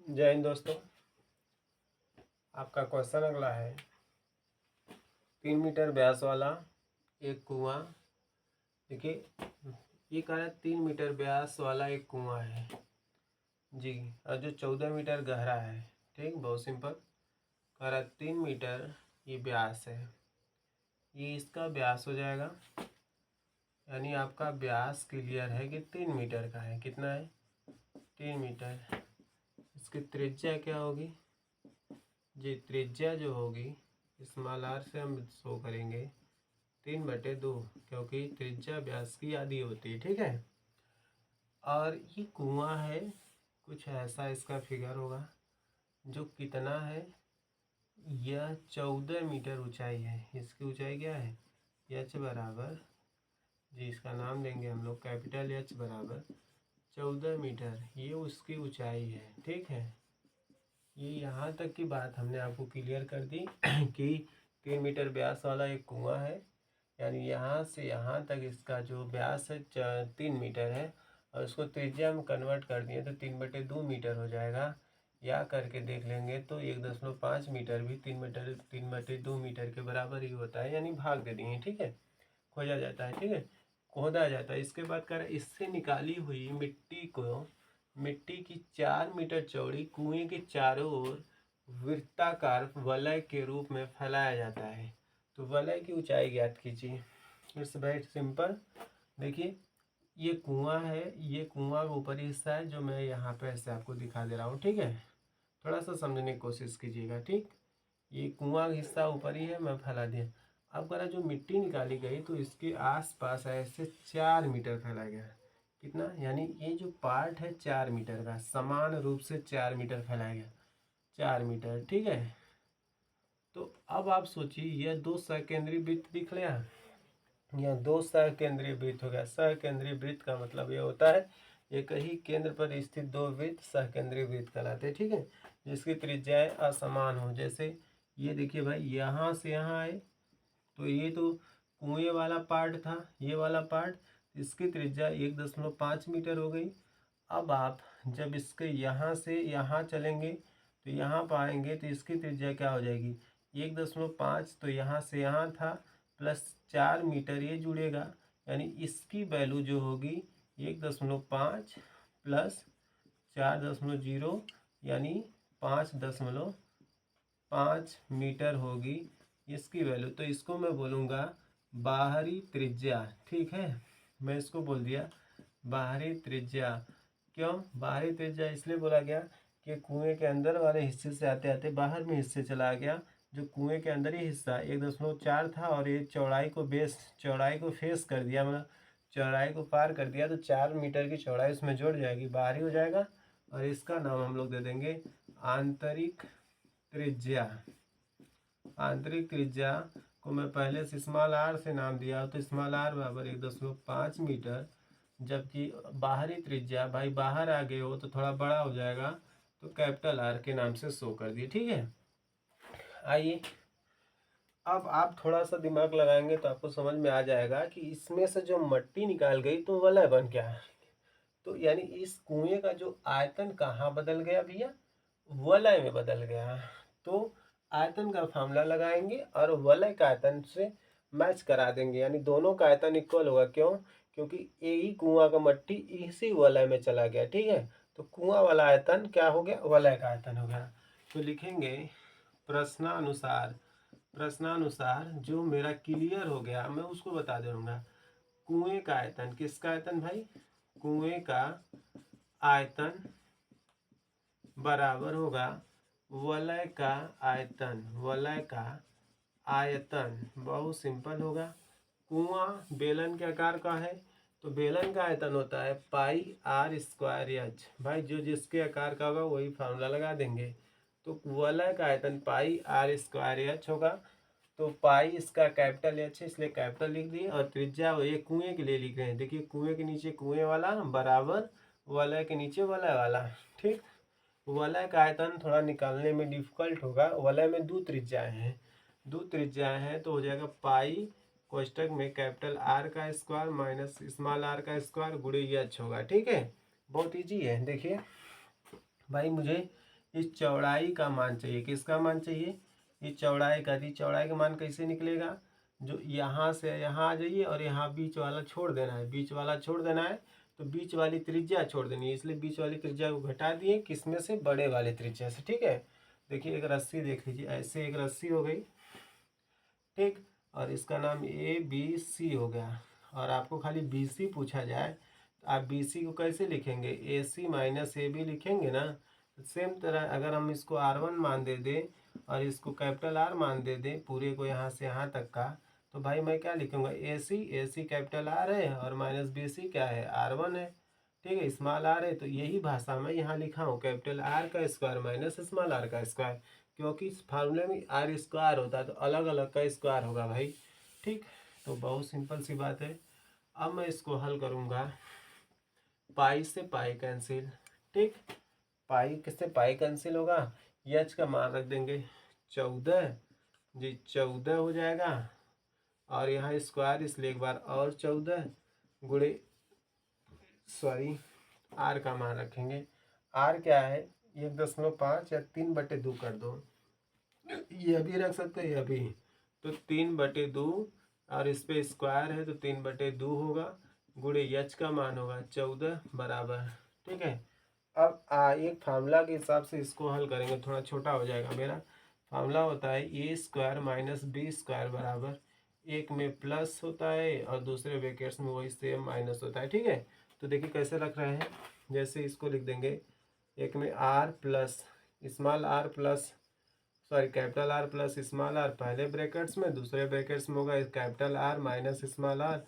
जय हिंद दोस्तों। आपका क्वेश्चन अगला है। 3 मीटर व्यास वाला एक कुआं, देखिए ये कह रहा है 3 मीटर व्यास वाला एक कुआं है जी, और जो 14 मीटर गहरा है। ठीक, बहुत सिंपल। कह रहा है 3 मीटर ये व्यास है, ये इसका व्यास हो जाएगा। यानी आपका व्यास क्लियर है कि 3 मीटर का है। कितना है? 3 मीटर। इसकी त्रिज्या क्या होगी जी? त्रिज्या जो होगी स्मॉल आर से हम शो करेंगे 3/2, क्योंकि त्रिज्या व्यास की आधी होती है। ठीक है, और ये कुआं है, कुछ ऐसा इसका फिगर होगा जो कितना है, यह 14 मीटर ऊंचाई है। इसकी ऊंचाई क्या है? एच बराबर जी, इसका नाम देंगे हम लोग कैपिटल एच बराबर 14 मीटर, ये उसकी ऊंचाई है। ठीक है, ये यहाँ तक की बात हमने आपको क्लियर कर दी कि 3 मीटर व्यास वाला एक कुआं है, यानी यहाँ से यहाँ तक इसका जो व्यास है 3 मीटर है, और उसको त्रिज्या में कन्वर्ट कर दिए तो 3/2 मीटर हो जाएगा। या करके देख लेंगे तो 1.5 मीटर भी 3/2 मीटर के बराबर ही होता है, यानी भाग दे दिए। ठीक है, खोजा जाता है। ठीक है, खोदा जाता है। इसके बाद कह रहा है इससे निकाली हुई मिट्टी की 4 मीटर चौड़ी कुएं के चारों ओर वृत्ताकार वलय के रूप में फैलाया जाता है। तो वलय की ऊंचाई ज्ञात कीजिए। It's very simple. देखिए ये कुआं है, ये कुआं का ऊपरी हिस्सा है जो मैं यहाँ पे ऐसे आपको दिखा दे रहा हूँ। ठीक है, थोड़ा सा समझने की कोशिश कीजिएगा। ठीक, ये कुआं का हिस्सा ऊपरी है, मैं फैला दिया। अब कह रहा जो मिट्टी निकाली गई तो इसके आसपास ऐसे 4 मीटर फैला गया। कितना? यानी ये जो पार्ट है 4 मीटर का, समान रूप से 4 मीटर फैलाया गया। 4 मीटर। ठीक है, तो अब आप सोचिए यह दो सकेंद्रीय वृत्त दिख रहे हैं, यह दो सकेंद्रीय वृत्त हो गया। सकेंद्रीय वृत्त का मतलब ये होता है एक ही केंद्र पर स्थित दो वृत्त सकेंद्रीय वृत्त कहलाते हैं। ठीक है, जिसकी त्रिज्याएं असमान हो। जैसे ये देखिए भाई, यहाँ से यहाँ आए तो ये तो कुएं वाला पार्ट था, ये वाला पार्ट, इसकी त्रिज्या 1.5 मीटर हो गई। अब आप जब इसके यहाँ से यहाँ चलेंगे तो यहाँ पाएंगे तो इसकी त्रिज्या क्या हो जाएगी? 1.5, तो यहाँ से यहाँ था, प्लस 4 मीटर ये जुड़ेगा, यानी इसकी वैल्यू जो होगी 1.5 प्लस 4.0, यानी 5.5 मीटर होगी इसकी वैल्यू। तो इसको मैं बोलूँगा बाहरी त्रिज्या। ठीक है, मैं इसको बोल दिया बाहरी त्रिज्या। क्यों बाहरी त्रिज्या? इसलिए बोला गया कि कुएं के अंदर वाले हिस्से से आते आते बाहर में हिस्से चला गया। जो कुएं के अंदर ही हिस्सा 1.4 था और ये चौड़ाई को फेस कर दिया, मतलब चौड़ाई को पार कर दिया, तो 4 मीटर की चौड़ाई उसमें जुड़ जाएगी, बाहरी हो जाएगा। और इसका नाम हम लोग दे देंगे आंतरिक त्रिज्या। आंतरिक त्रिज्या को मैं पहले से स्मॉल आर से नाम दिया, तो स्मॉल आर बराबर 1.5 मीटर। जबकि बाहरी त्रिज्या, भाई बाहर आ गए हो तो थोड़ा बड़ा हो जाएगा, तो कैपिटल आर के नाम से शो कर दिए। ठीक है, आइए अब आप थोड़ा सा दिमाग लगाएंगे तो आपको समझ में आ जाएगा कि इसमें से जो मट्टी निकाल गई तो वलय बन क्या है। तो यानी इस कुएं का जो आयतन कहाँ बदल गया भैया? वलय में बदल गया। तो आयतन का फार्मूला लगाएंगे और वलय का आयतन से मैच करा देंगे, यानी दोनों का आयतन इक्वल होगा। क्यों? क्योंकि यही कुआं का मट्टी इसी वलय में चला गया। ठीक है, तो कुआं वाला आयतन क्या हो गया? वलय का आयतन हो गया। तो लिखेंगे प्रश्नानुसार जो मेरा क्लियर हो गया मैं उसको बता दूंगा। कुएं का आयतन, किसका आयतन भाई? कुएं का आयतन बराबर होगा वलय का आयतन। वलय का आयतन बहुत सिंपल होगा। कुआं बेलन के आकार का है तो बेलन का आयतन होता है पाई आर स्क्वायर एच। भाई जो जिसके आकार का होगा वही फार्मूला लगा देंगे। तो वलय का आयतन पाई आर स्क्वायर एच होगा। तो पाई इसका कैपिटल एच है इसलिए कैपिटल लिख दिए, और त्रिज्या ये कुएं के लिए लिख रहे हैं। देखिए कुएं के नीचे कुएं वाला बराबर वलय के नीचे वलय वाला। ठीक, वलय का आयतन थोड़ा निकालने में डिफिकल्ट होगा। वलय में दो त्रिज्याएं हैं तो हो जाएगा पाई कोष्टक में कैपिटल आर का स्क्वायर माइनस स्मॉल आर का स्क्वायर गुणे एच होगा। ठीक है, बहुत इजी है। देखिए भाई मुझे इस चौड़ाई का मान चाहिए। किसका मान चाहिए? इस चौड़ाई का। तो चौड़ाई का मान कैसे निकलेगा? जो यहाँ से यहाँ आ जाइए और यहाँ बीच वाला छोड़ देना है, बीच वाला छोड़ देना है, तो बीच वाली त्रिज्या छोड़ देनी है, इसलिए बीच वाली त्रिज्या को घटा दिए, किसमें से? बड़े वाले त्रिज्या से। ठीक है, देखिए एक रस्सी देख लीजिए, ऐसे एक रस्सी हो गई, ठीक, और इसका नाम ABC हो गया, और आपको खाली BC पूछा जाए तो आप BC को कैसे लिखेंगे? AC माइनस AB लिखेंगे ना। सेम तरह अगर हम इसको R1 मान दे दें और इसको कैपिटल R मान दे दें, पूरे को यहाँ से यहाँ तक का, तो भाई मैं क्या लिखूंगा? AC कैपिटल R है और माइनस BC क्या है? R1 है। ठीक है, स्मॉल r है, तो यही भाषा में यहाँ लिखा हूँ, कैपिटल R का स्क्वायर माइनस स्मॉल r का स्क्वायर, क्योंकि इस फार्मूले में R स्क्वायर होता है तो अलग अलग का स्क्वायर होगा भाई। ठीक, तो बहुत सिंपल सी बात है। अब मैं इसको हल करूँगा, पाई से पाई कैंसिल। ठीक, पाई किससे पाई कैंसिल होगा? एच का मान रख देंगे 14 जी, 14 हो जाएगा, और यहाँ स्क्वायर इसलिए एक बार और 14 गुणे आर का मान रखेंगे। आर क्या है? 1.5 या 3/2 कर दो, यह भी रख सकते हैं, यह भी, तो 3/2, और इस पे स्क्वायर है तो 3/2 होगा, गुणे एच का मान होगा 14 बराबर। ठीक है, अब एक फार्मूला के हिसाब से इसको हल करेंगे, थोड़ा छोटा हो जाएगा। मेरा फार्मूला होता है A² माइनस B² बराबर, एक में प्लस होता है और दूसरे ब्रैकेट्स में वही सेम माइनस होता है। ठीक है, तो देखिए कैसे रख रहे हैं, जैसे इसको लिख देंगे, एक में R plus small r plus capital R plus small r पहले ब्रैकेट्स में, दूसरे ब्रैकेट्स में होगा capital R minus small r,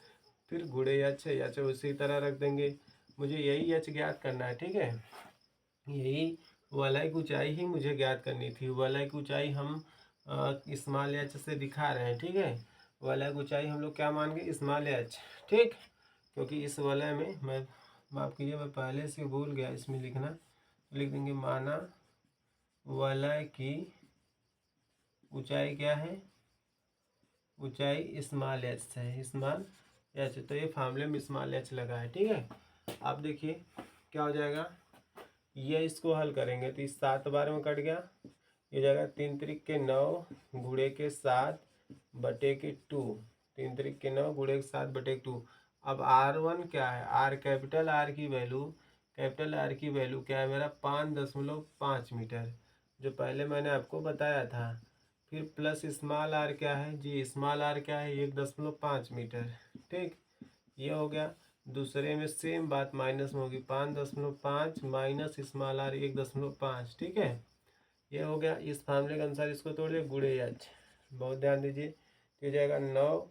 फिर गुणे एच है, एच उसी तरह रख देंगे। मुझे यही एच ज्ञात करना है। ठीक है, यही वलय की ऊंचाई ही मुझे ज्ञात करनी थी। वलय की ऊंचाई हम स्मॉल एच से दिखा रहे हैं। ठीक है, वलय की ऊंचाई हम लोग क्या मान गए? Small H. ठीक, क्योंकि इस वलय में, मैं माफ कीजिए मैं पहले से भूल गया इसमें लिखना, लिख देंगे माना वलय की ऊंचाई क्या है? ऊंचाई स्मॉल एच है, स्मॉल एच, तो ये फार्मूले में स्मॉल एच लगा है। ठीक है, अब देखिए क्या हो जाएगा, ये इसको हल करेंगे तो इस 7 बार में कट गया, ये जाएगा 3 त्रिक के 9 गुणे के 7 बटे के 2, 3 त्रिक के 9 गुणे के 7 बटे के 2। अब R1 क्या है? R कैपिटल R की वैल्यू, कैपिटल R की वैल्यू क्या है मेरा? 5.5 मीटर, जो पहले मैंने आपको बताया था। फिर प्लस स्मॉल r क्या है जी? स्मॉल r क्या है? 1.5 मीटर। ठीक, ये हो गया। दूसरे में सेम बात माइनस में होगी, 5.5 माइनस स्मॉल r 1.5। ठीक है, ये हो गया। इस फार्मूले के अनुसार इसको तोड़ दे, गुणे एच, बहुत ध्यान दीजिए, तो जाएगा 9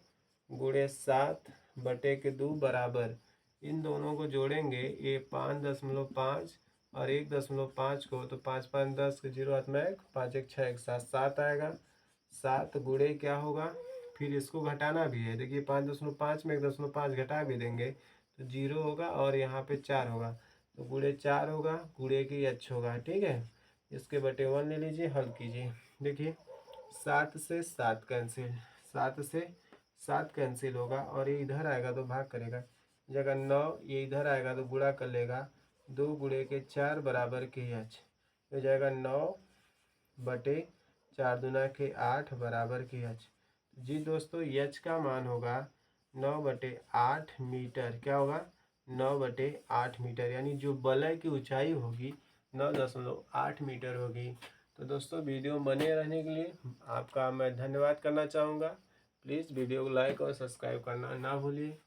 गुणे 7 बटे के 2 बराबर, इन दोनों को जोड़ेंगे, ये 5.5 और 1.5 को, तो 5 5 10 के 0 हाथ में 1, 5 1 6 1 7, 7 आएगा। 7 गुणे क्या होगा? फिर इसको घटाना भी है, देखिए 5.5 में 1.5 घटा भी देंगे तो 0 होगा, और यहाँ पे 4 होगा, तो गुणे 4 होगा, गुणे की एच होगा। ठीक है, इसके बटे 1 ले लीजिए, हल कीजिए। देखिए 7 से 7 कैंसिल, 7 से 7 कैंसिल होगा, और ये इधर आएगा तो भाग करेगा, जगह 9 ये इधर आएगा तो गुणा कर लेगा, 2 गुणे के 4 बराबर के एच, हो जाएगा 9 बटे 4 दूना के 8 बराबर के एच। जी दोस्तों, एच का मान होगा 9/8 मीटर। क्या होगा? 9/8 मीटर, यानी जो वलय की ऊंचाई होगी 9.8 मीटर होगी। तो दोस्तों, वीडियो बने रहने के लिए आपका मैं धन्यवाद करना चाहूँगा। प्लीज़ वीडियो को लाइक और सब्सक्राइब करना ना भूलिए।